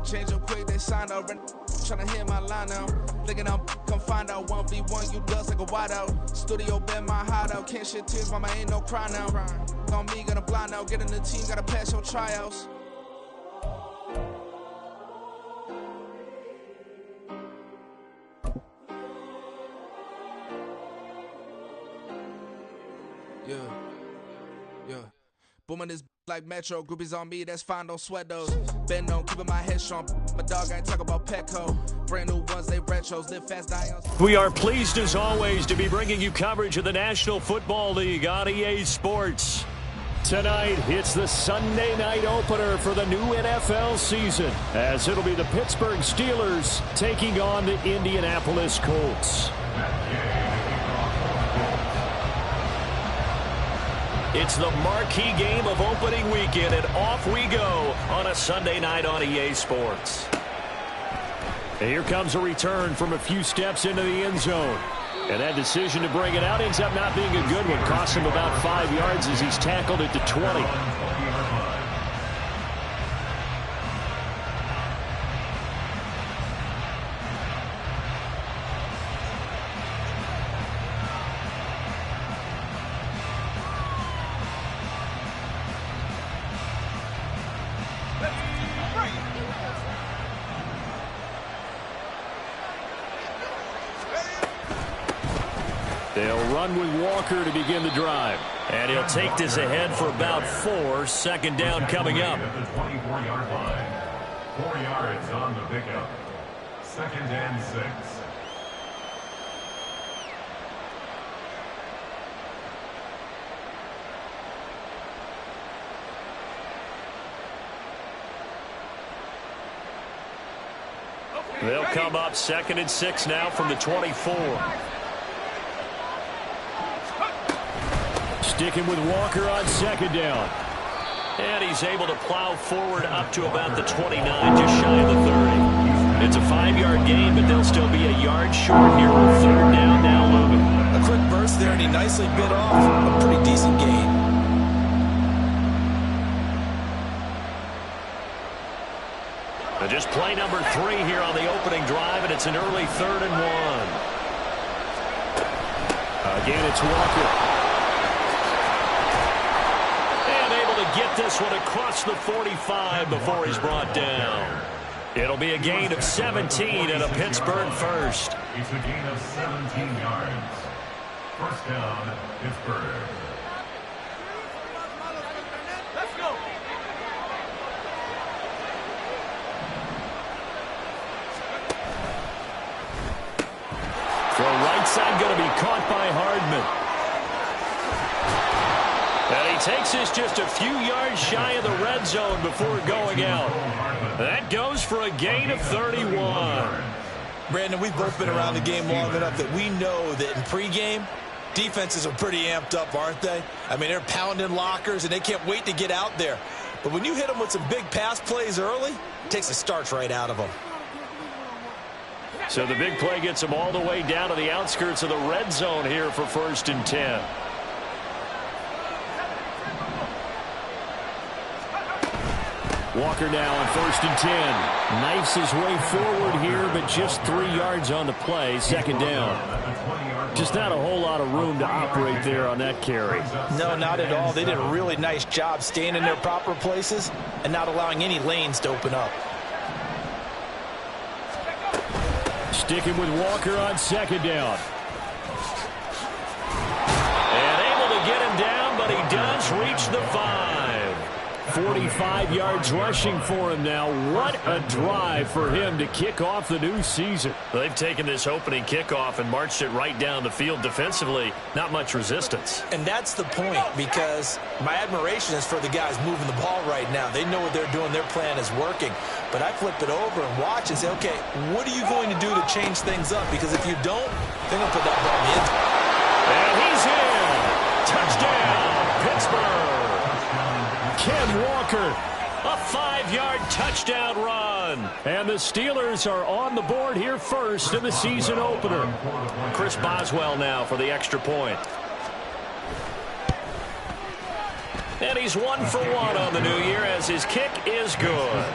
Change up quick, they signed up. Tryna hit my line now. Thinking I'm come find out 1v1, you dust like a wide out. Studio been my hideout. Can't shed tears, mama ain't no cry now. On me, gonna blind out. Get in the team, gotta pass your tryouts. Yeah. Booming this like Metro. Groupies on me, that's fine, don't sweat those. Been on, keeping my head strong. My dog ain't talk about Petco. Brand new ones, they retros. Live fast, die on. We are pleased as always to be bringing you coverage of the National Football League on EA Sports. Tonight, it's the Sunday night opener for the new NFL season, as it'll be the Pittsburgh Steelers taking on the Indianapolis Colts. It's the marquee game of opening weekend, and off we go on a Sunday night on EA Sports. And here comes a return from a few steps into the end zone. And that decision to bring it out ends up not being a good one. Cost him about 5 yards as he's tackled it to 20. They'll run with Walker to begin the drive. And he'll take this ahead for about 4. Second down coming up. At the 24-yard line. 4 yards on the pickup. 2nd and 6. They'll come up 2nd and 6 now from the 24. Sticking with Walker on 2nd down. And he's able to plow forward up to about the 29, just shy of the 30. It's a 5-yard gain, but they'll still be a yard short here with 3rd down now looming. A quick burst there, and he nicely bit off a pretty decent gain. And just play number 3 here on the opening drive, and it's an early 3rd and 1. Again, it's Walker. Get this one across the 45 before he's brought down. It'll be a gain of 17 and a Pittsburgh first. It's a gain of 17 yards. 1st down, Pittsburgh. Let's go. Throw right side going to be caught by Hardman. And he takes this just a few yards shy of the red zone before going out. That goes for a gain of 31. Brandon, we've both been around the game long enough that we know that in pregame, defenses are pretty amped up, aren't they? I mean, they're pounding lockers, and they can't wait to get out there. But when you hit them with some big pass plays early, it takes the starch right out of them. So the big play gets them all the way down to the outskirts of the red zone here for 1st and 10. Walker now on 1st and 10. Knifes his way forward here, but just 3 yards on the play. 2nd down. Just not a whole lot of room to operate there on that carry. No, not at all. They did a really nice job staying in their proper places and not allowing any lanes to open up. Sticking with Walker on 2nd down. And able to get him down, but he does reach the 5. 45 yards rushing for him now. What a drive for him to kick off the new season. They've taken this opening kickoff and marched it right down the field defensively. Not much resistance. And that's the point, because my admiration is for the guys moving the ball right now. They know what they're doing. Their plan is working. But I flip it over and watch and say, okay, what are you going to do to change things up? Because if you don't, they're going to put that ball in the end zone. And he's in. Touchdown, Pittsburgh. Ken Walker, a 5-yard touchdown run. And the Steelers are on the board here first in the season opener. Chris Boswell now for the extra point. And he's 1 for 1 on the new year as his kick is good.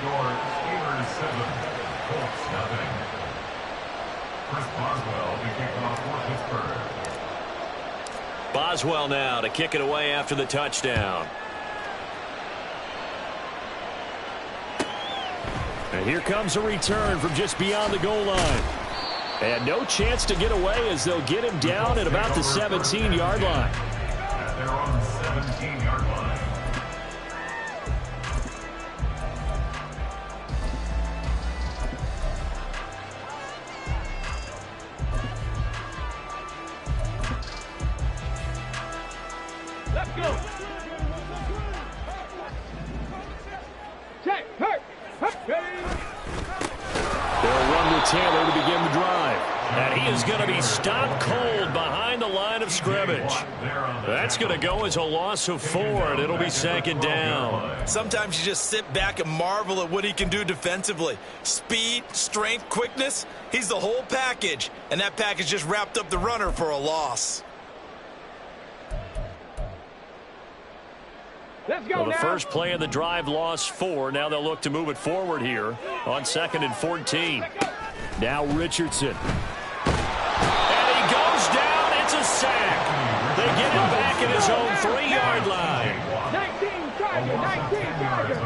Boswell now to kick it away after the touchdown. And here comes a return from just beyond the goal line. And no chance to get away as they'll get him down at about the 17-yard line. They're on the 17-yard line. Let's go. Check. They'll run with Taylor to begin the drive. And he is going to be stopped cold behind the line of scrimmage. That's going to go as a loss of 4, and it'll be 2nd down. Sometimes you just sit back and marvel at what he can do defensively. Speed, strength, quickness, he's the whole package. And that package just wrapped up the runner for a loss. Let's go Well, the now. first play of the drive lost 4. Now they'll look to move it forward here on 2nd and 14. Now Richardson. And he goes down. It's a sack. They get him back at his own 3-yard line. 19 target.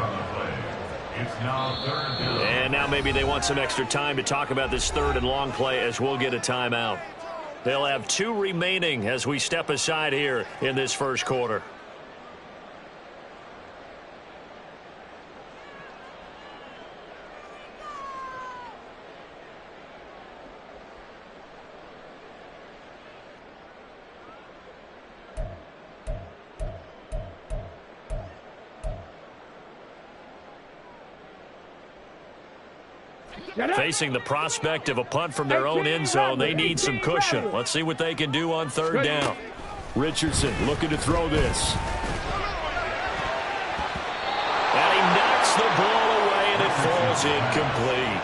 It's now 3rd down. And now maybe they want some extra time to talk about this 3rd and long play as we'll get a timeout. They'll have 2 remaining as we step aside here in this first quarter. Facing the prospect of a punt from their own end zone, they need some cushion. Let's see what they can do on 3rd down. Richardson looking to throw this. And he knocks the ball away, and it falls incomplete.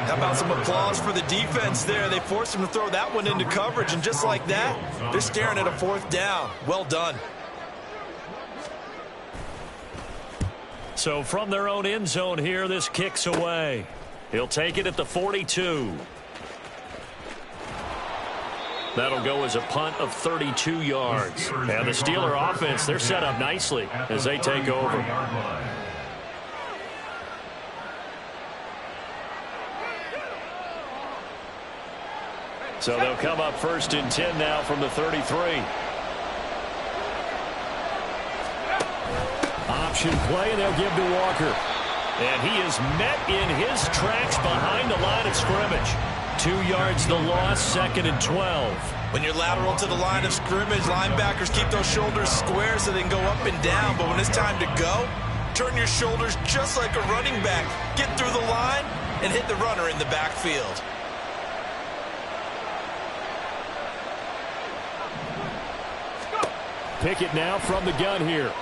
How about some applause for the defense there? They forced him to throw that one into coverage, and just like that, they're staring at a 4th down. Well done. So from their own end zone here, this kicks away. He'll take it at the 42. That'll go as a punt of 32 yards. And the Steeler offense, they're set up nicely as they take over. So they'll come up 1st and 10 now from the 33. Option play, they'll give to Walker. And he is met in his tracks behind the line of scrimmage. 2 yards the loss, 2nd and 12. When you're lateral to the line of scrimmage, linebackers keep those shoulders square so they can go up and down. But when it's time to go, turn your shoulders just like a running back. Get through the line and hit the runner in the backfield. Pickett now from the gun here.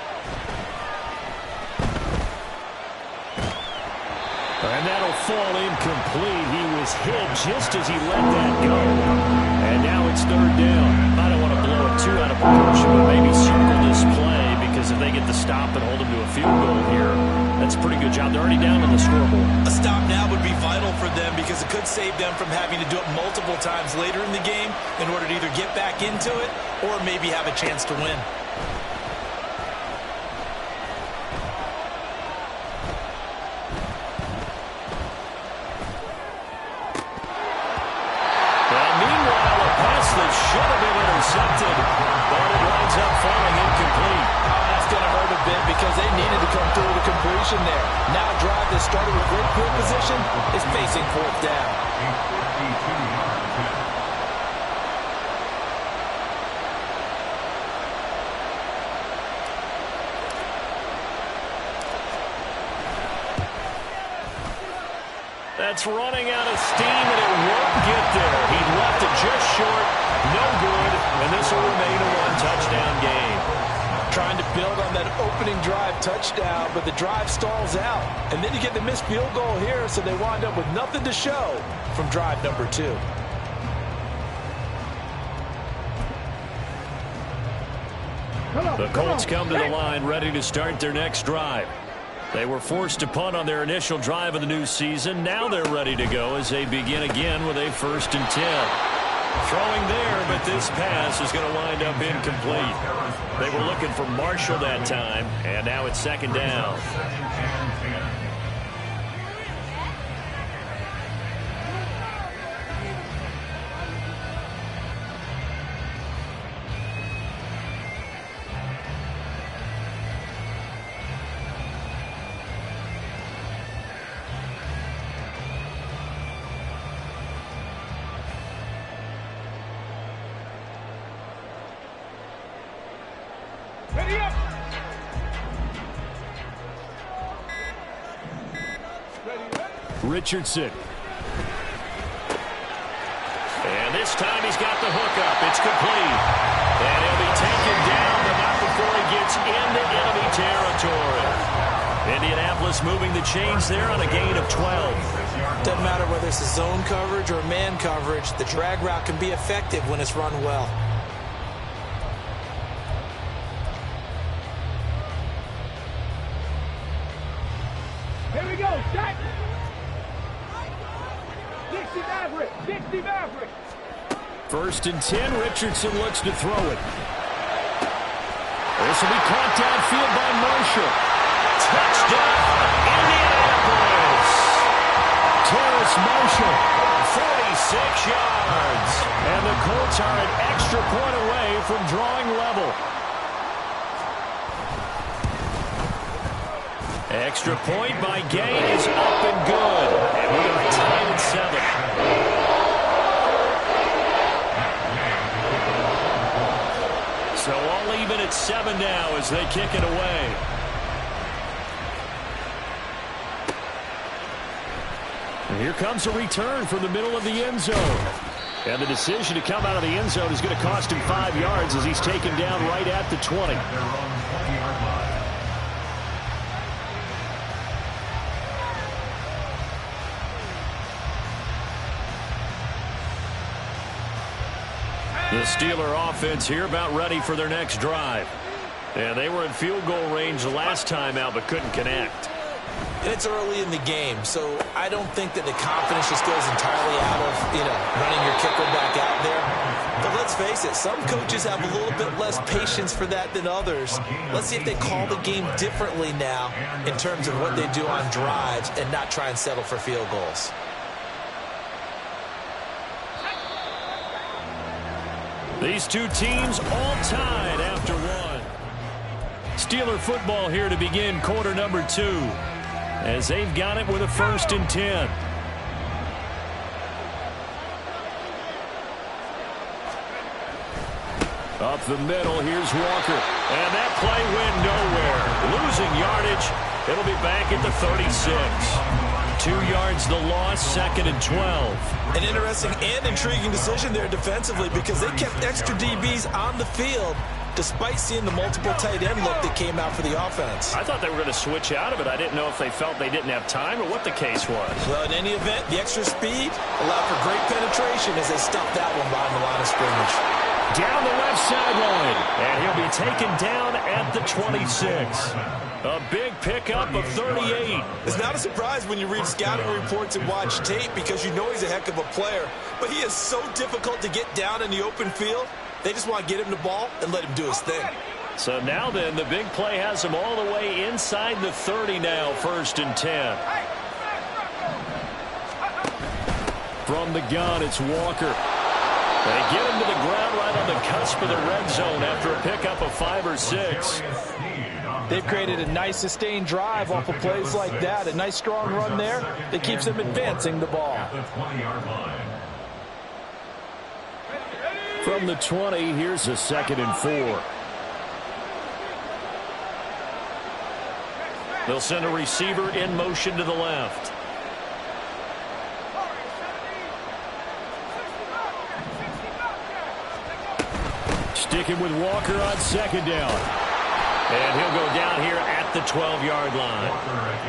And that'll fall incomplete. He was hit just as he let that go. And now it's 3rd down. I don't want to blow it too out of proportion, but maybe circle this play, because if they get the stop and hold him to a field goal here, that's a pretty good job. They're already down on the scoreboard. A stop now would be vital for them because it could save them from having to do it multiple times later in the game in order to either get back into it or maybe have a chance to win. Should have been intercepted, but it winds up falling incomplete. That's going to hurt a bit because they needed to come through with a completion there. Now a drive that started with great field position is facing 4th down. That's running out of steam, and it won't get there. He left it just short, no good, and this will remain a 1-touchdown game. Trying to build on that opening drive touchdown, but the drive stalls out. And then you get the missed field goal here, so they wind up with nothing to show from drive number 2. The Colts come to the line ready to start their next drive. They were forced to punt on their initial drive of the new season. Now they're ready to go as they begin again with a 1st and 10. Throwing there, but this pass is going to wind up incomplete. They were looking for Marshall that time, and now it's second down. Ready up. Richardson. And this time he's got the hookup. It's complete. And he'll be taken down, but not before he gets into enemy territory. Indianapolis moving the chains there on a gain of 12. Doesn't matter whether it's a zone coverage or man coverage, the drag route can be effective when it's run well. Here we go, Jack. 60 Maverick, 60 Maverick. First and 10, Richardson looks to throw it. This will be caught downfield by Marshall. Touchdown, Indianapolis. Terrace Marshall, 46 yards. And the Colts are an extra point away from drawing level. Extra point by Gain is up and good. And we are tied at 7. So all even at 7 now as they kick it away. And here comes a return from the middle of the end zone. And the decision to come out of the end zone is going to cost him 5 yards as he's taken down right at the 20. The Steeler offense here about ready for their next drive. And they were in field goal range the last time out but couldn't connect. And it's early in the game, so I don't think that the confidence just goes entirely out of, running your kicker back out there. But let's face it, some coaches have a little bit less patience for that than others. Let's see if they call the game differently now in terms of what they do on drives and not try and settle for field goals. These two teams all tied after one. Steeler football here to begin quarter number 2 as they've got it with a 1st and 10. Up the middle, here's Walker. And that play went nowhere. Losing yardage. It'll be back at the 36. 2 yards the loss, 2nd and 12. An interesting and intriguing decision there defensively because they kept extra DBs on the field despite seeing the multiple tight end look that came out for the offense. I thought they were going to switch out of it. I didn't know if they felt they didn't have time or what the case was. Well, in any event, the extra speed allowed for great penetration as they stuffed that one behind the line of scrimmage. Down the left sideline, and he'll be taken down at the 26. A big pickup of 38. It's not a surprise when you read scouting reports and watch tape because you know he's a heck of a player. But he is so difficult to get down in the open field. They just want to get him the ball and let him do his thing. So now then, the big play has him all the way inside the 30 now, 1st and 10. From the gun, it's Walker. They get him to the ground right on the cusp of the red zone after a pickup of 5 or 6. They've created a nice sustained drive off of plays like that. A nice strong run there that keeps them advancing the ball. From the 20, here's a 2nd and 4. They'll send a receiver in motion to the left. Sticking with Walker on 2nd down. And he'll go down here at the 12-yard line.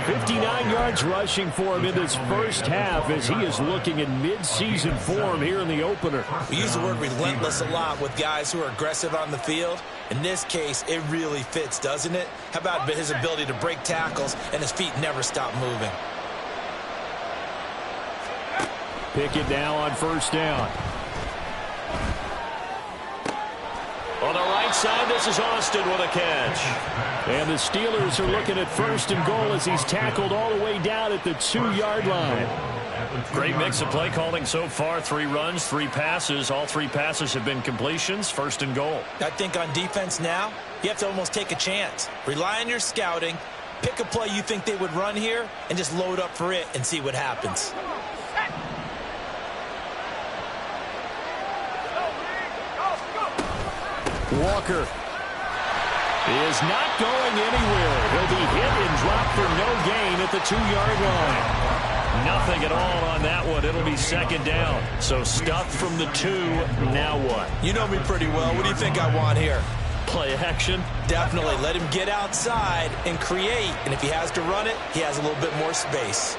59 yards rushing for him in this first half as he is looking in mid-season form here in the opener. We use the word relentless a lot with guys who are aggressive on the field. In this case, it really fits, doesn't it? How about his ability to break tackles and his feet never stop moving? Pick it now on 1st down. On the right side, this is Austin with a catch. And the Steelers are looking at 1st and goal as he's tackled all the way down at the 2-yard line. Great mix of play calling so far. 3 runs, 3 passes. All 3 passes have been completions. 1st and goal. I think on defense now, you have to almost take a chance. Rely on your scouting. Pick a play you think they would run here and just load up for it and see what happens. Walker is not going anywhere. He'll be hit and dropped for no gain at the 2-yard line. Nothing at all on that one. It'll be 2nd down. So stuffed from the 2. Now what? You know me pretty well. What do you think I want here? Play action? Definitely. Let him get outside and create. And if he has to run it, he has a little bit more space.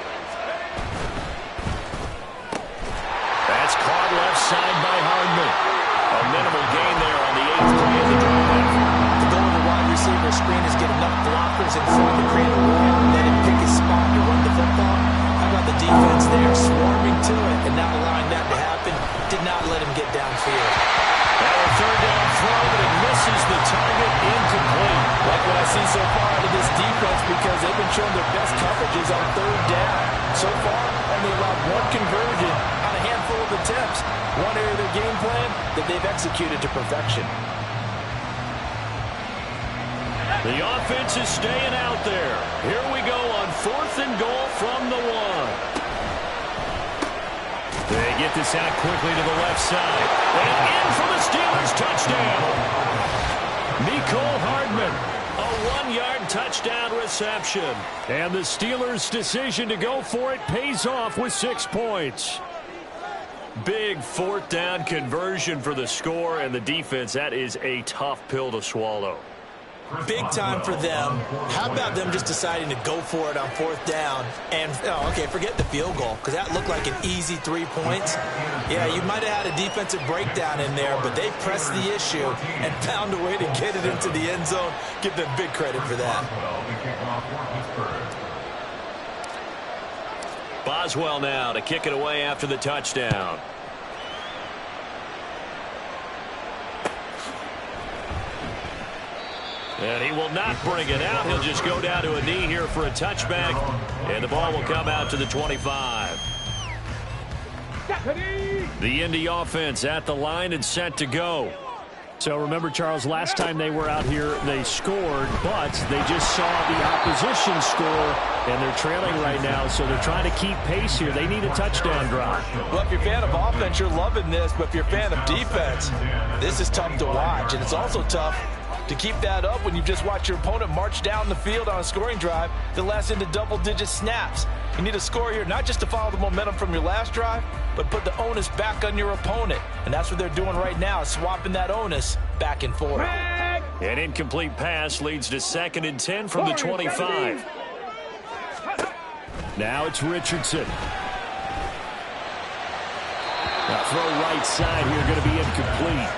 That's caught left side by Hardman. A minimal gain there on the 8th play of the drive. The goal of the wide receiver screen is get enough blockers in front to create a wall, let him pick his spot to run the football. How about the defense there, swarming to it and not allowing that to happen? Did not let him get downfield. Now a 3rd down throw, but it misses the target, incomplete. Like what I see so far out of this defense because they've been showing their best coverages on 3rd down. So far, only allowed 1 conversion on a handful of attempts. One area of their game plan that they've executed to perfection. The offense is staying out there. Here we go on 4th and goal from the 1. They get this out quickly to the left side. And in for the Steelers touchdown. Mecole Hardman, a 1-yard touchdown reception. And the Steelers' decision to go for it pays off with 6 points. Big 4th down conversion for the score, and the defense, that is a tough pill to swallow. Big time for them. How about them just deciding to go for it on 4th down? And, okay, forget the field goal, because that looked like an easy 3 points. Yeah, you might have had a defensive breakdown in there, but they pressed the issue and found a way to get it into the end zone. Give them big credit for that. Boswell now to kick it away after the touchdown. And he will not bring it out. He'll just go down to a knee here for a touchback. And the ball will come out to the 25. The Indy offense at the line and set to go. So remember, Charles, last time they were out here, they scored, but they just saw the opposition score, and they're trailing right now, so they're trying to keep pace here. They need a touchdown drive. Well, if you're a fan of offense, you're loving this, but if you're a fan of defense, this is tough to watch, and it's also tough to keep that up when you just watch your opponent march down the field on a scoring drive that lasts into double-digit snaps. You need a score here, not just to follow the momentum from your last drive, but put the onus back on your opponent. And that's what they're doing right now, swapping that onus back and forth. An incomplete pass leads to 2nd and 10 from the 25. Now it's Richardson. Now throw right side here, going to be incomplete.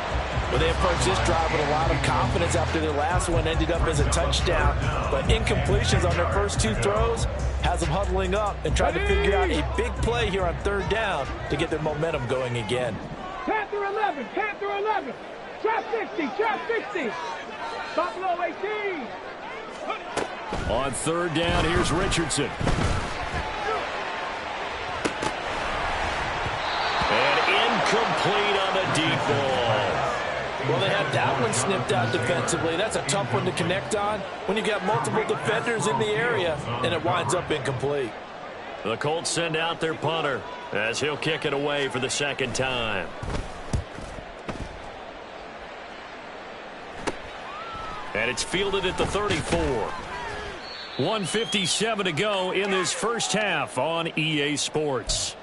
Well, they approached this drive with a lot of confidence after their last one ended up as a touchdown. But incompletions on their first 2 throws has them huddling up and trying to figure out a big play here on 3rd down to get their momentum going again. Panther 11, Panther 11. Trap 60, trap 60. Buffalo 18. On 3rd down, here's Richardson. And incomplete on the deep ball. Well, they had that one snipped out defensively. That's a tough one to connect on when you've got multiple defenders in the area, and it winds up incomplete. The Colts send out their punter as he'll kick it away for the 2nd time. And it's fielded at the 34. 1:57 to go in this first half on EA Sports.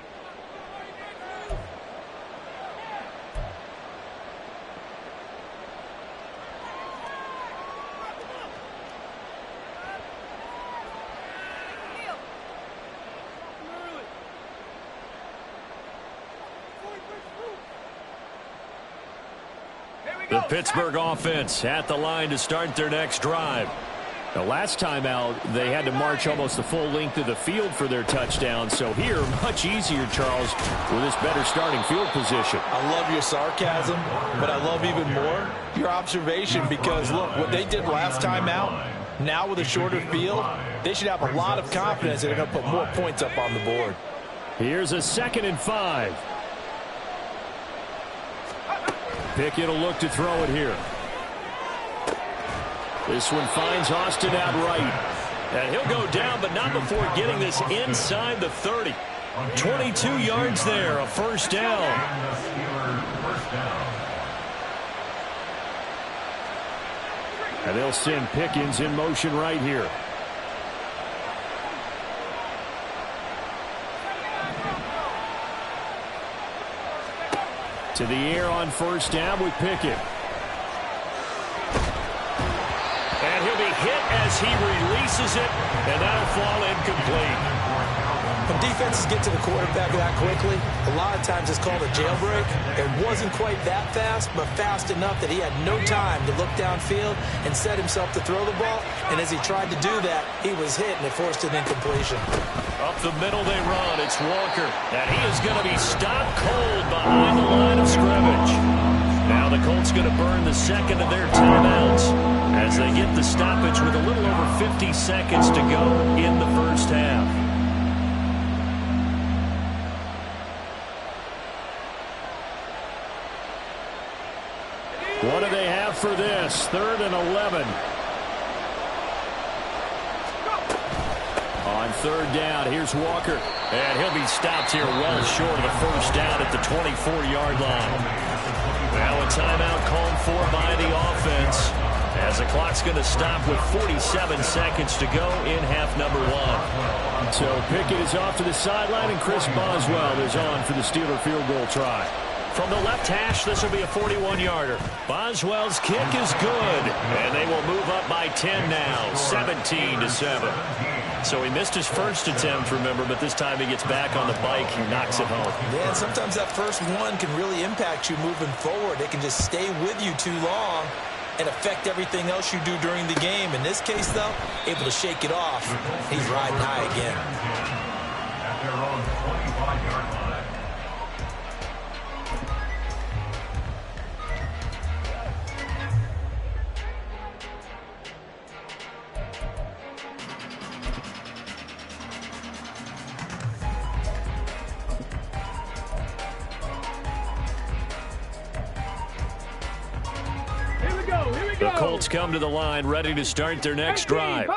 The Pittsburgh offense at the line to start their next drive. The last time out, they had to march almost the full length of the field for their touchdown. So here, much easier, Charles, with this better starting field position. I love your sarcasm, but I love even more your observation because, look, what they did last time out, now with a shorter field, they should have a lot of confidence that they're going to put more points up on the board. Here's a 2nd and 5. Pickett will look to throw it here. This one finds Austin out right. And he'll go down, but not before getting this inside the 30. 22 yards there, a first down. And they'll send Pickens in motion right here. To the air on first down with Pickett. And he'll be hit as he releases it, and that'll fall incomplete. When defenses get to the quarterback that quickly, a lot of times it's called a jailbreak. It wasn't quite that fast, but fast enough that he had no time to look downfield and set himself to throw the ball. And as he tried to do that, he was hit, and it forced an incompletion. Up the middle they run. It's Walker. And he is going to be stopped cold behind the line of scrimmage. Now the Colts going to burn the second of their timeouts as they get the stoppage with a little over 50 seconds to go in the first half. What do they have for this? 3rd and 11. On 3rd down, here's Walker. And he'll be stopped here well short of the first down at the 24-yard line. Now a timeout called for by the offense as the clock's going to stop with 47 seconds to go in half number 1. So Pickett is off to the sideline, and Chris Boswell is on for the Steeler field goal try. From the left hash, this will be a 41-yarder. Boswell's kick is good, and they will move up by 10 now, 17-7. So he missed his first attempt, remember, but this time he gets back on the bike and knocks it home. Yeah, and sometimes that first one can really impact you moving forward. It can just stay with you too long and affect everything else you do during the game. In this case, though, able to shake it off. He's riding high again. At their own 25-yard line. The Colts come to the line ready to start their next drive.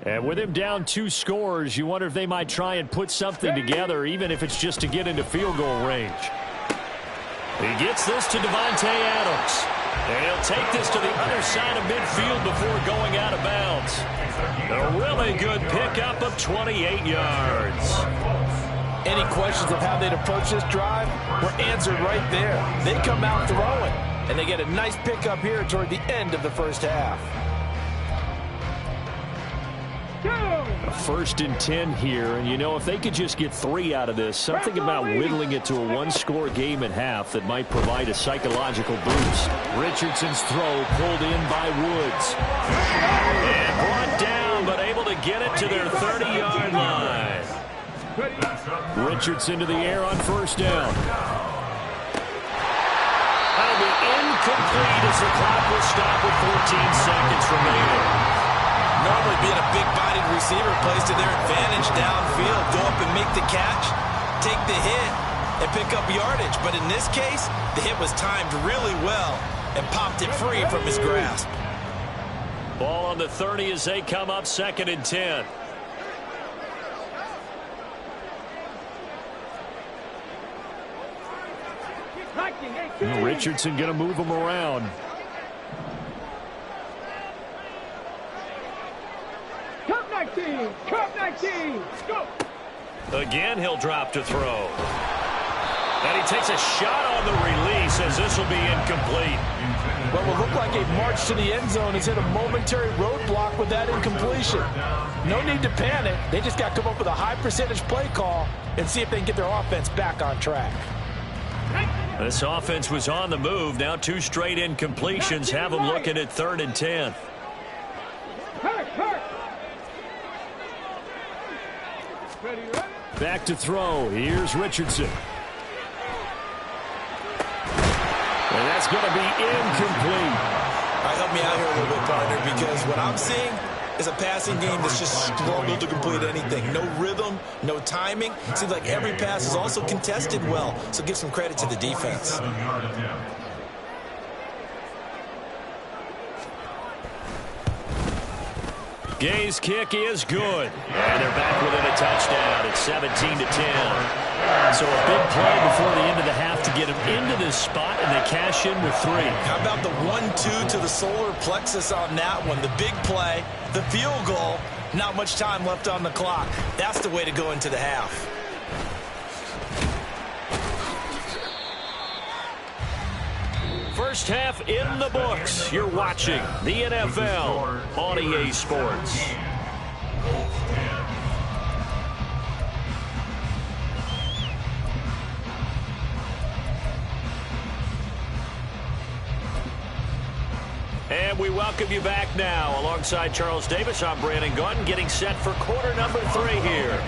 And with him down 2 scores, you wonder if they might try and put something together, even if it's just to get into field goal range. He gets this to Devontae Adams. And he'll take this to the other side of midfield before going out of bounds. A really good pickup of 28 yards. Any questions of how they'd approach this drive were answered right there. They come out throwing. And they get a nice pickup here toward the end of the first half. A 1st and 10 here, and you know, if they could just get 3 out of this, something about whittling it to a 1-score game at half that might provide a psychological boost. Richardson's throw pulled in by Woods. And brought down, but able to get it to their 30-yard line. Richardson to the air on first down. That'll be incomplete as the clock will stop with 14 seconds remaining. Normally being a big-bodied receiver plays to their advantage downfield. Go up and make the catch, take the hit, and pick up yardage. But in this case, the hit was timed really well and popped it free from his grasp. Ball on the 30 as they come up 2nd and 10. Richardson going to move him around. Cup 19, go! Again, he'll drop to throw. And he takes a shot on the release as this will be incomplete. What will look like a march to the end zone has hit a momentary roadblock with that incompletion. No need to panic. They just got to come up with a high-percentage play call and see if they can get their offense back on track. This offense was on the move. Now 2 straight incompletions have them looking at 3rd and 10. Hurry! Back to throw. Here's Richardson. And that's going to be incomplete. All right, help me out here a little bit, partner, because what I'm seeing is a passing game that's just struggled to complete anything. No rhythm, no timing. Seems like every pass is also contested well, so give some credit to the defense. Gay's kick is good. And they're back within a touchdown. It's 17-10. So a big play before the end of the half to get them into this spot, and they cash in with 3. How about the 1-2 to the solar plexus on that one? The big play, the field goal, not much time left on the clock. That's the way to go into the half. First half in the books. You're watching the NFL on EA Sports. And we welcome you back now. Alongside Charles Davis, I'm Brandon Gaudin, getting set for quarter number 3 here.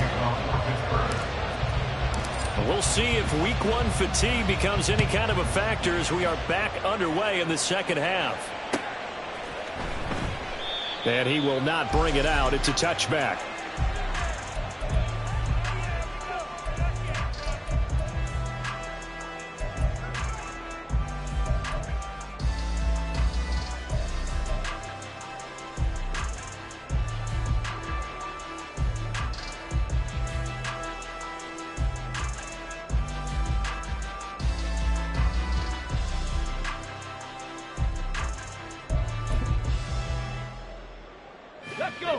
We'll see if week 1 fatigue becomes any kind of a factor as we are back underway in the second half. And he will not bring it out. It's a touchback.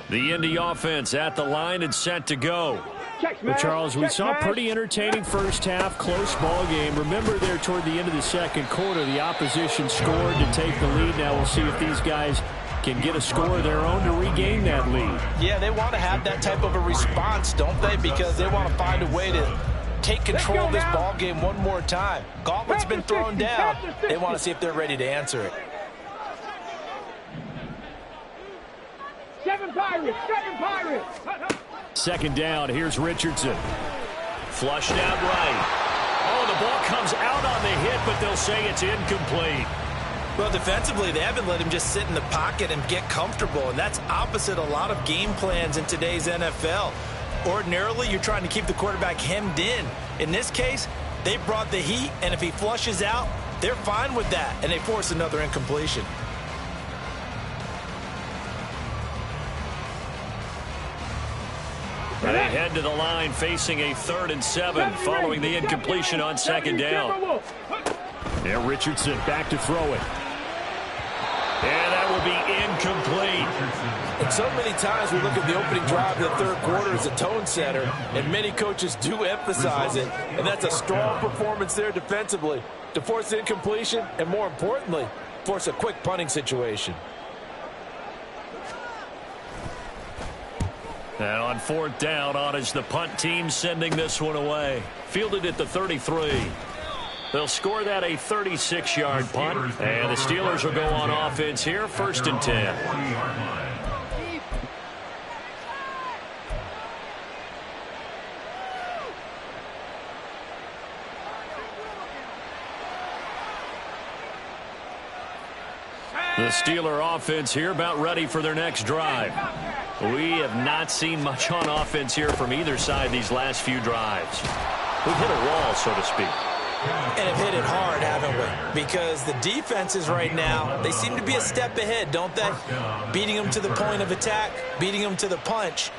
The Indy offense at the line and set to go. Well, Charles, we saw a pretty entertaining first half, close ball game. Remember there toward the end of the second quarter, the opposition scored to take the lead. Now we'll see if these guys can get a score of their own to regain that lead. Yeah, they want to have that type of a response, don't they? Because they want to find a way to take control of this ball game one more time. Gauntlet's been thrown down. They want to see if they're ready to answer it. 7 Pirates, 7 Pirates. Second down, here's Richardson. Flushed out right. Oh, the ball comes out on the hit, but they'll say it's incomplete. Well, defensively, they haven't let him just sit in the pocket and get comfortable, and that's opposite a lot of game plans in today's NFL. Ordinarily, you're trying to keep the quarterback hemmed in. In this case, they brought the heat, and if he flushes out, they're fine with that, and they force another incompletion. They head to the line facing a 3rd and 7 following the incompletion on second down. And Richardson back to throw it. And that will be incomplete. And so many times we look at the opening drive of the third quarter as a tone setter, and many coaches do emphasize it, and that's a strong performance there defensively to force incompletion and, more importantly, force a quick punting situation. And on 4th down, on is the punt team sending this one away. Fielded at the 33. They'll score that a 36-yard punt. And the Steelers will go on offense here, 1st and 10. The Steeler offense here about ready for their next drive. We have not seen much on offense here from either side these last few drives. We've hit a wall, so to speak. And have hit it hard, haven't we? Because the defenses right now, they seem to be a step ahead, don't they? Beating them to the point of attack, beating them to the punch.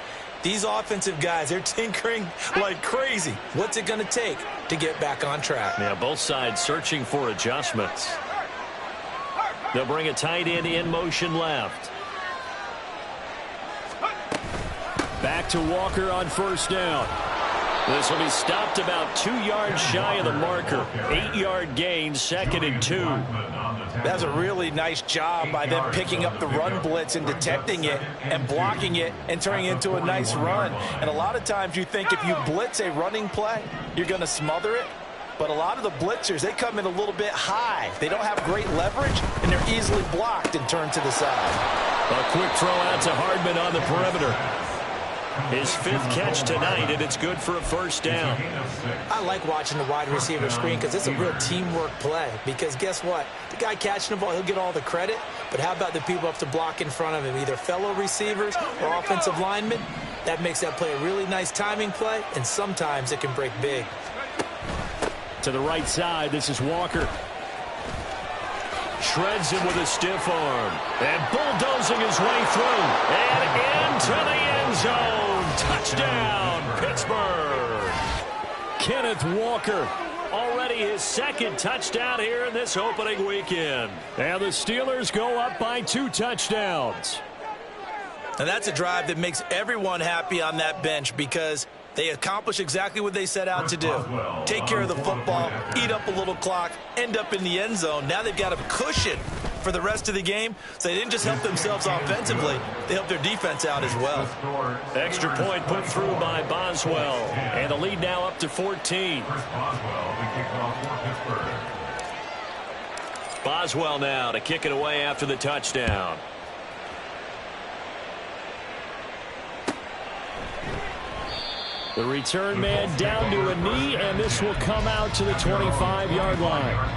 These offensive guys, they're tinkering like crazy. What's it going to take to get back on track? Yeah, both sides searching for adjustments. They'll bring a tight end in motion left. Back to Walker on 1st down. This will be stopped about 2 yards shy of the marker. 8-yard gain, 2nd and 2. That's a really nice job by them picking up the run blitz and detecting it and blocking it and turning it into a nice run. And a lot of times you think if you blitz a running play, you're going to smother it. But a lot of the blitzers, they come in a little bit high. They don't have great leverage, and they're easily blocked and turned to the side. A quick throw out to Hardman on the perimeter. His 5th catch tonight, and it's good for a first down. I like watching the wide receiver screen because it's a real teamwork play. Because guess what? The guy catching the ball, he'll get all the credit. But how about the people up to block in front of him, either fellow receivers or offensive linemen? That makes that play a really nice timing play, and sometimes it can break big. To the right side, this is Walker. Shreds him with a stiff arm. And bulldozing his way through. And into the end zone. Touchdown, Pittsburgh. Kenneth Walker. Already his 2nd touchdown here in this opening weekend. And the Steelers go up by 2 touchdowns. And that's a drive that makes everyone happy on that bench because they accomplish exactly what they set out to do. Take care of the football, eat up a little clock, end up in the end zone. Now they've got a cushion for the rest of the game. So they didn't just help themselves offensively, they helped their defense out as well. Extra point put through by Boswell. And the lead now up to 14. Boswell now to kick it away after the touchdown. The return man down to a knee, and this will come out to the 25-yard line.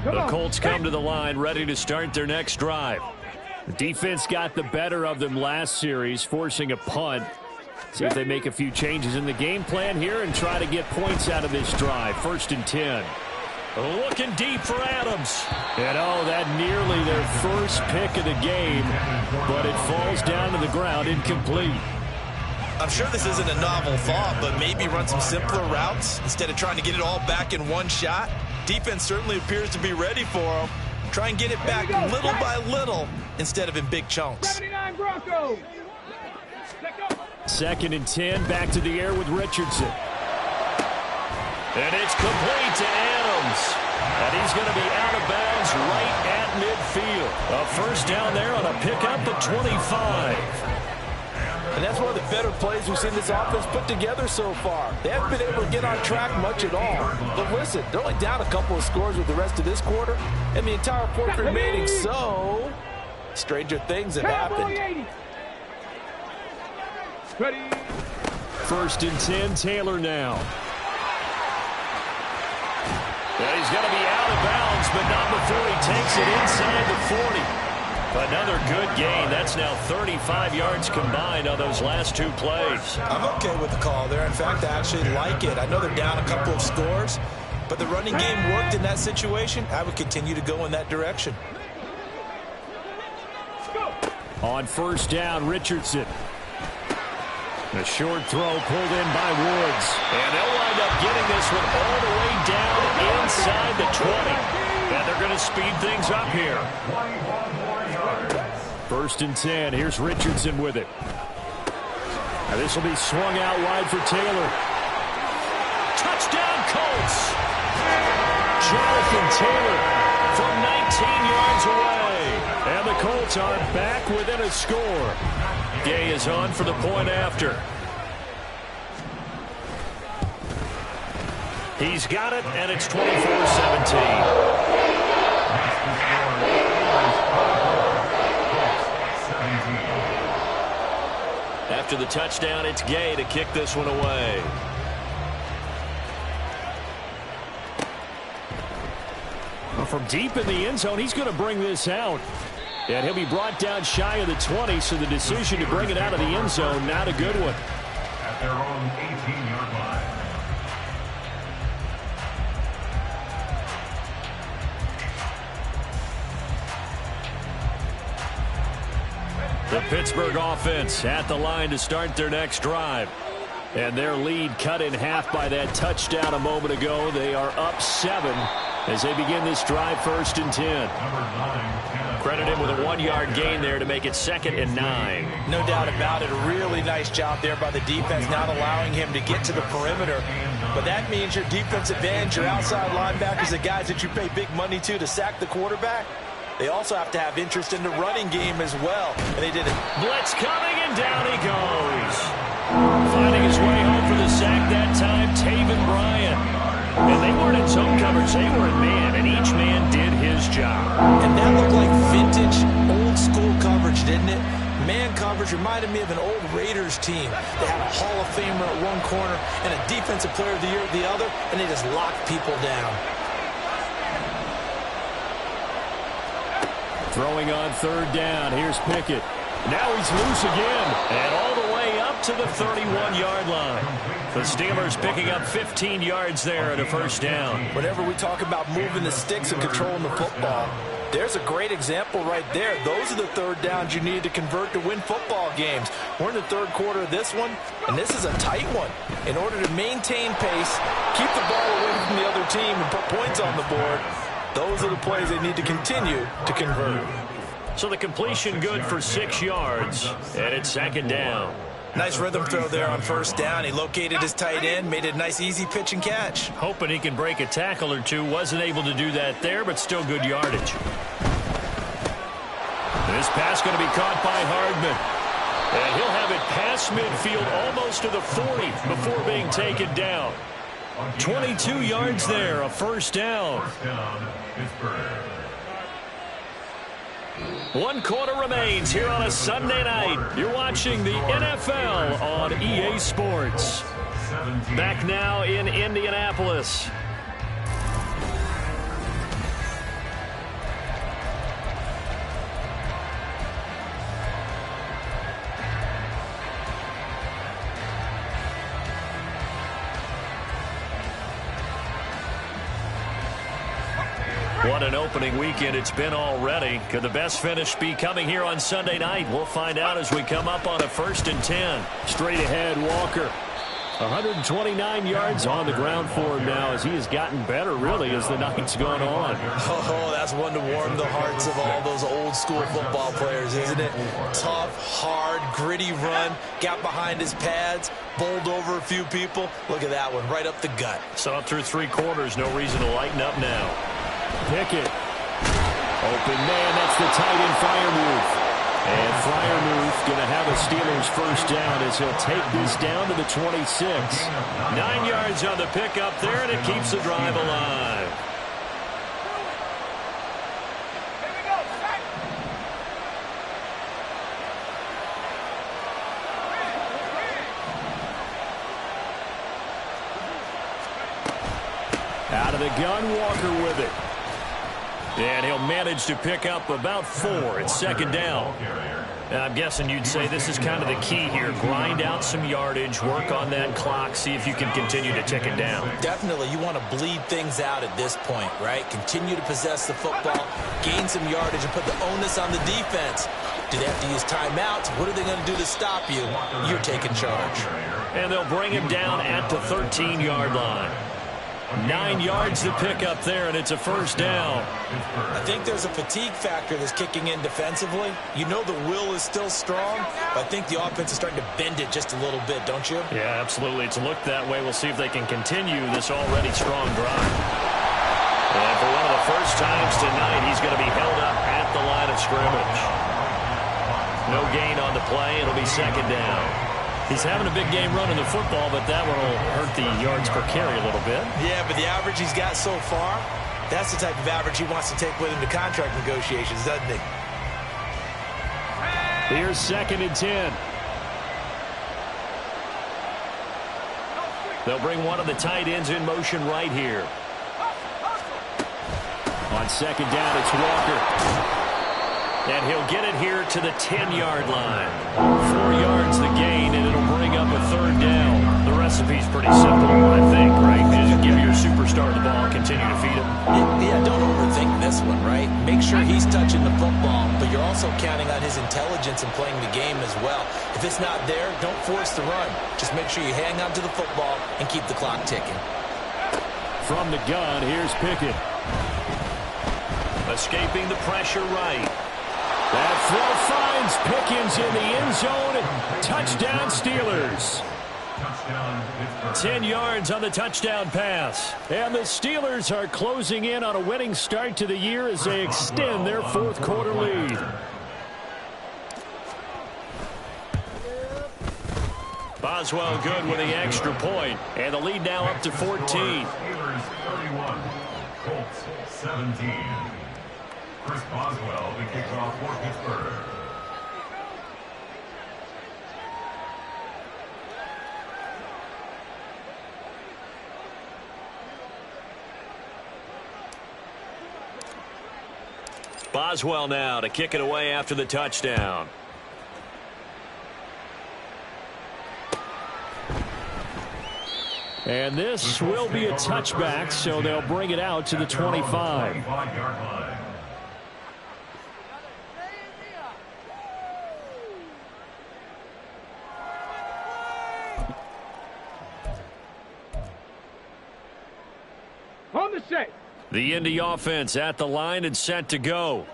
The Colts come to the line, ready to start their next drive. The defense got the better of them last series, forcing a punt. See if they make a few changes in the game plan here and try to get points out of this drive. 1st and 10. Looking deep for Adams. And that nearly their first pick of the game, but it falls down to the ground incomplete. I'm sure this isn't a novel thought, but maybe run some simpler routes instead of trying to get it all back in one shot. Defense certainly appears to be ready for them. Try and get it back little by little instead of in big chunks. 79 Broncos. 2nd and 10, back to the air with Richardson. And it's complete to Adams. And he's going to be out of bounds right at midfield. A first down there on a pickup at 25. And that's one of the better plays we've seen this offense put together so far. They haven't been able to get on track much at all. But listen, they're only down a couple of scores with the rest of this quarter and the entire fourth remaining. So, stranger things have happened. 1st and 10, Taylor now. And he's going to be out of bounds, but not before he takes it inside the 40. Another good gain. That's now 35 yards combined on those last 2 plays. I'm okay with the call there. In fact, I actually like it. I know they're down a couple of scores, but the running game worked in that situation. I would continue to go in that direction. On 1st down, Richardson. A short throw pulled in by Woods. And they'll wind up getting this one all the way down inside the 20. And they're going to speed things up here. 1st and 10. Here's Richardson with it. Now this will be swung out wide for Taylor. Touchdown, Colts! Jonathan Taylor from 19 yards away. And the Colts are back within a score. Gay is on for the point after. He's got it, and it's 24-17. After the touchdown, it's Gay to kick this one away. Well, from deep in the end zone, he's going to bring this out. And he'll be brought down shy of the 20, so the decision to bring it out of the end zone, not a good one. At their own 18-yard line. The Pittsburgh offense at the line to start their next drive. And their lead cut in half by that touchdown a moment ago. They are up 7 as they begin this drive. 1st and 10. Credit him with a 1-yard gain there to make it 2nd and 9. No doubt about it. A really nice job there by the defense, not allowing him to get to the perimeter. But that means your defense advantage, your outside linebackers, the guys that you pay big money to sack the quarterback. They also have to have interest in the running game as well. And they did it. Blitz coming, and down he goes. Finding his way home for the sack that time, Taven Bryan. And they weren't in zone coverage, they were in man, and each man did his job. And that looked like vintage, old-school coverage, didn't it? Man coverage reminded me of an old Raiders team. They had a Hall of Famer at one corner and a Defensive Player of the Year at the other, and they just locked people down. Throwing on third down. Here's Pickett. Now he's loose again. And all the way up to the 31-yard line. The Steelers picking up 15 yards there at a first down. Whenever we talk about moving the sticks and controlling the football, there's a great example right there. Those are the third downs you need to convert to win football games. We're in the third quarter of this one, and this is a tight one. In order to maintain pace, keep the ball away from the other team, and put points on the board, those are the plays they need to continue to convert. So the completion good for 6 yards, and it's second down. Nice rhythm throw there on first down. He located his tight end, made it a nice easy pitch and catch. Hoping he can break a tackle or two. Wasn't able to do that there, but still good yardage. This pass going to be caught by Hardman. And he'll have it past midfield almost to the 40 before being taken down. 22 yards there, a first down. 1 quarter remains here on a Sunday night. You're watching the NFL on EA Sports. Back now in Indianapolis. What an opening weekend it's been already. Could the best finish be coming here on Sunday night? We'll find out as we come up on a 1st and 10. Straight ahead, Walker. 129 yards on the ground for him now as he has gotten better, really, as the night's gone on. Oh, that's one to warm the hearts of all those old-school football players, isn't it? Tough, hard, gritty run, got behind his pads, bowled over a few people. Look at that one, right up the gut. So up through 3 quarters, no reason to lighten up now. Pickett. Open man, that's the tight end Freiermuth. And Freiermuth going to have a Steelers first down as he'll take this down to the 26. 9 yards on the pickup there, and it keeps the drive alive. Out of the gun, Walker with it. And he'll manage to pick up about 4. It's second down. And I'm guessing you'd say this is kind of the key here. Grind out some yardage, work on that clock, see if you can continue to tick it down. Definitely. You want to bleed things out at this point, right? Continue to possess the football, gain some yardage, and put the onus on the defense. Do they have to use timeouts? What are they going to do to stop you? You're taking charge. And they'll bring him down at the 13-yard line. 9 yards to pick up there, and it's a first down. I think there's a fatigue factor that's kicking in defensively. You know the will is still strong, but I think the offense is starting to bend it just a little bit, don't you? Yeah, absolutely. It's looked that way. We'll see if they can continue this already strong drive. And for one of the first times tonight, he's going to be held up at the line of scrimmage. No gain on the play. It'll be second down. He's having a big game running the football, but that one will hurt the yards per carry a little bit. Yeah, but the average he's got so far, that's the type of average he wants to take with him to contract negotiations, doesn't he? Here's second and 10. They'll bring one of the tight ends in motion right here. On second down, it's Walker. And he'll get it here to the 10-yard line. 4 yards the gain, and it'll bring up a third down. The recipe's pretty simple, I think, right? Just give your superstar the ball and continue to feed him. Yeah, don't overthink this one, right? Make sure he's touching the football, but you're also counting on his intelligence and playing the game as well. If it's not there, don't force the run. Just make sure you hang on to the football and keep the clock ticking. From the gun, here's Pickett. Escaping the pressure right. That throw finds Pickens in the end zone. Touchdown, Steelers. 10 yards on the touchdown pass. And the Steelers are closing in on a winning start to the year as they extend their 4th quarter lead. Boswell good with the extra point, and the lead now up to 14. Steelers 31, Colts 17. Chris Boswell, the kickoff for Pittsburgh. Boswell now to kick it away after the touchdown. And this will be a touchback, so they'll bring it out to the 25. On the set. The Indy offense at the line and set to go.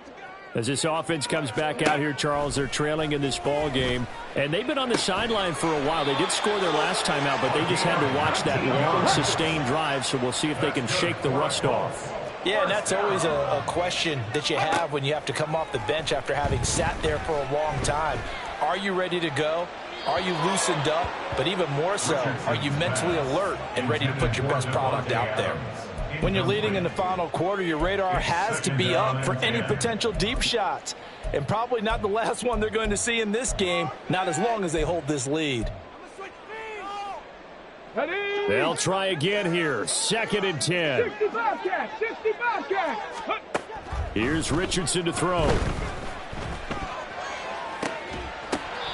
As this offense comes back out here, Charles, they're trailing in this ball game. And they've been on the sideline for a while. They did score their last time out, but they just had to watch that long, sustained drive. So we'll see if they can shake the rust off. Yeah, and that's always a question that you have when you have to come off the bench after having sat there for a long time. Are you ready to go? Are you loosened up? But even more so, are you mentally alert and ready to put your best product out there? When you're leading in the final quarter, your radar has to be up for any potential deep shots. And probably not the last one they're going to see in this game, not as long as they hold this lead. They'll try again here. 2nd and 10. 60 Bobcat, 60 Bobcat. Here's Richardson to throw.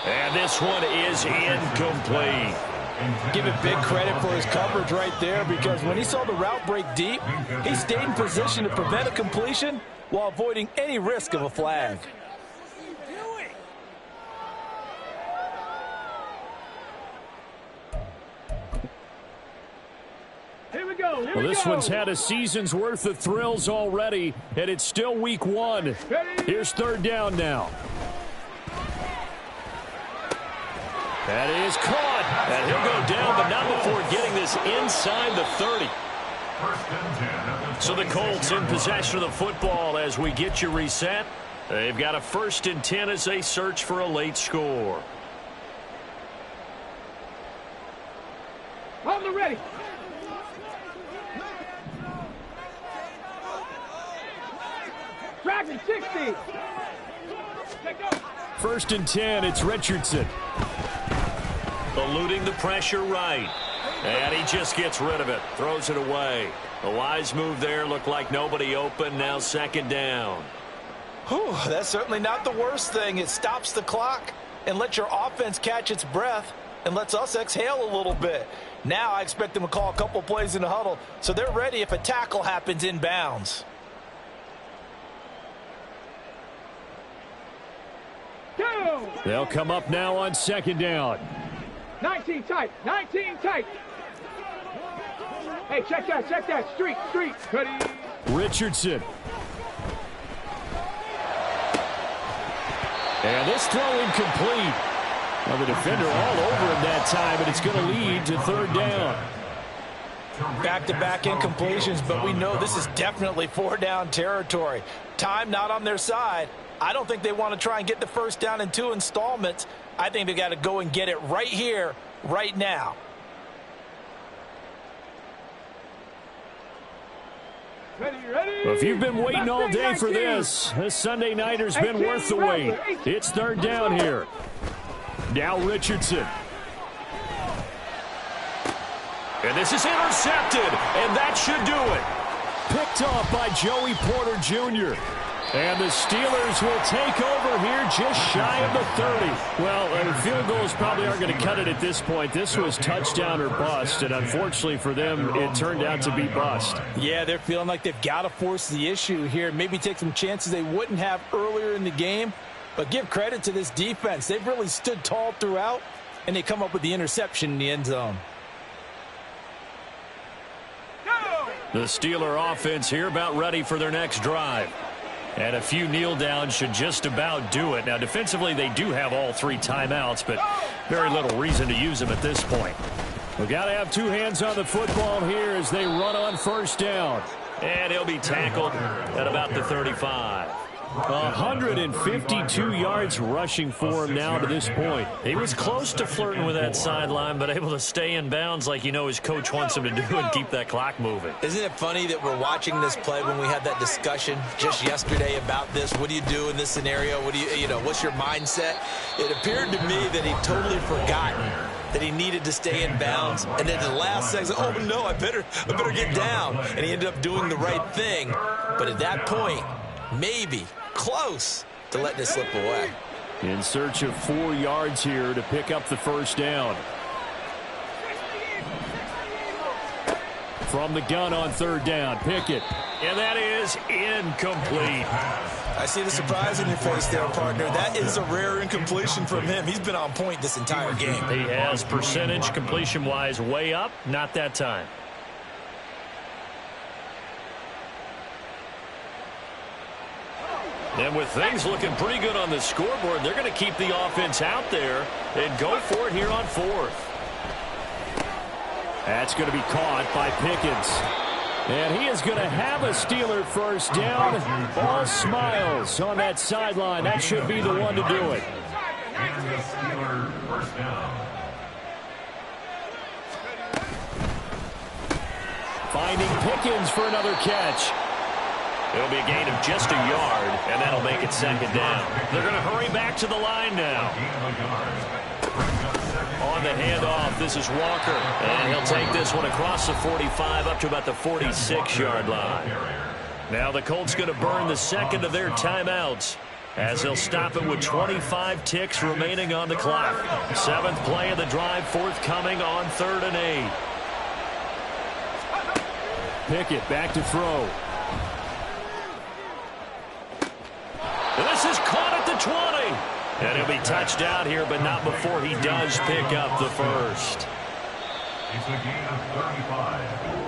And this one is incomplete. Give it big credit for his coverage right there, because when he saw the route break deep, he stayed in position to prevent a completion while avoiding any risk of a flag. Here we go. Well, this one's had a season's worth of thrills already, and it's still week 1. Here's 3rd down now. That is caught, and he'll go down, but not before getting this inside the 30. So the Colts in possession of the football as we get you reset. They've got a 1st and 10 as they search for a late score. On the ready. Tracking 60. 1st and 10, it's Richardson. Eluding the pressure right. And he just gets rid of it. Throws it away. A wise move there. Looked like nobody open. Now 2nd down. Whew, that's certainly not the worst thing. It stops the clock and lets your offense catch its breath and lets us exhale a little bit. Now I expect them to call a couple plays in the huddle so they're ready if a tackle happens in bounds. They'll come up now on 2nd down. 19 tight, 19 tight. Hey, check that, street. Cuddy. Richardson. And this throw incomplete. Now the defender all over him that time, and it's going to lead to 3rd down. Back-to-back incompletions, but we know this is definitely 4-down territory. Time not on their side. I don't think they want to try and get the 1st down in 2 installments. I think they got to go and get it right here, right now. Ready. Well, if you've been waiting all day for this Sunday nighter's been worth the wait. It's 3rd down here. Now Richardson. And this is intercepted, and that should do it. Picked off by Joey Porter Jr. And the Steelers will take over here just shy of the 30. Well, field goals probably aren't going to cut it at this point. This was touchdown or bust, and unfortunately for them, it turned out to be bust. Yeah, they're feeling like they've got to force the issue here. Maybe take some chances they wouldn't have earlier in the game. But give credit to this defense. They've really stood tall throughout, and they come up with the interception in the end zone. The Steeler offense here about ready for their next drive. And a few kneel downs should just about do it. Now, defensively, they do have all 3 timeouts, but very little reason to use them at this point. We've got to have 2 hands on the football here as they run on 1st down. And he'll be tackled at about the 35. 152 yards rushing for him now to this point. He was close to flirting with that sideline, but able to stay in bounds like his coach wants him to do and keep that clock moving. Isn't it funny that we're watching this play when we had that discussion just yesterday about this? What do you do in this scenario? What do what's your mindset? It appeared to me that he'd totally forgotten that he needed to stay in bounds, and then the last second, oh no, I better get down, and he ended up doing the right thing. But at that point, maybe close to letting it slip away. In search of 4 yards here to pick up the first down. From the gun on third down, Pickett. And that is incomplete. I see the surprise in your face there, partner. That is a rare incompletion from him. He's been on point this entire game. He has percentage completion-wise way up, not that time. And with things looking pretty good on the scoreboard, they're going to keep the offense out there and go for it here on fourth. That's going to be caught by Pickens. And he is going to have a Steeler first down. All smiles on that sideline. That should be the one to do it. And the Steeler first down. Finding Pickens for another catch. It'll be a gain of just a yard, and that'll make it second down. They're going to hurry back to the line now. On the handoff, this is Walker. And he'll take this one across the 45 up to about the 46-yard line. Now the Colts going to burn the second of their timeouts as they'll stop it with 25 ticks remaining on the clock. 7th play of the drive forthcoming on 3rd and 8. Pickett back to throw. And this is caught at the 20. And he'll be touched out here, but not before he does pick up the first. It's a gain of 35.